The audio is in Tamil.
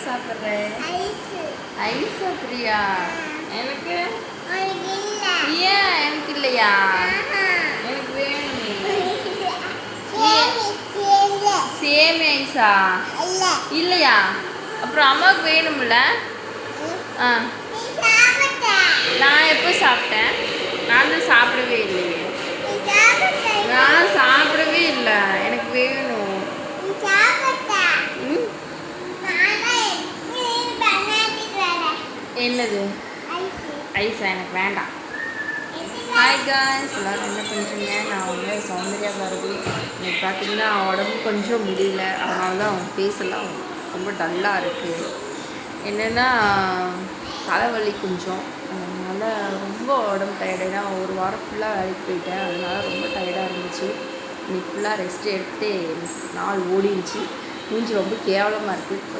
சாப்பிட்ற? ஐஸ் சாப்பிட்றியா? எனக்கு ஏன் எனக்கு இல்லையா? எனக்கு வேணும். சேம் ஐஸா இல்லையா? அப்புறம் அம்மாவுக்கு வேணும்ல? ஆ நான் எப்போ சாப்பிட்டேன்? நான் தான் சாப்பிடவே இல்லையே. நான் சாப்பிடவே இல்லை. எனக்கு வேணும். என்னது ஐஸா? எனக்கு வேண்டாம். ஹாய் காய்ஸ், எல்லோரும் என்ன பண்ணுறீங்க? நான் வந்து சௌந்தர்யா பாரதி. இன்னைக்கு பார்த்தீங்கன்னா உடம்பு கொஞ்சம் முடியல, அதனால தான் அவங்க ஃபேஸெல்லாம் ரொம்ப டல்லாக இருக்குது. என்னென்னா தலைவலி கொஞ்சம், அதனால் ரொம்ப உடம்பு டயர்டாக. ஒரு வாரம் ஃபுல்லாக வேலைக்கு போயிட்டேன், அதனால் ரொம்ப டயர்டாக இருந்துச்சு. இன்னைக்கு ஃபுல்லாக ரெஸ்ட் எடுத்து நாள் ஓடிடுச்சு. மூஞ்சி ரொம்ப கேவலமாக இருக்குது.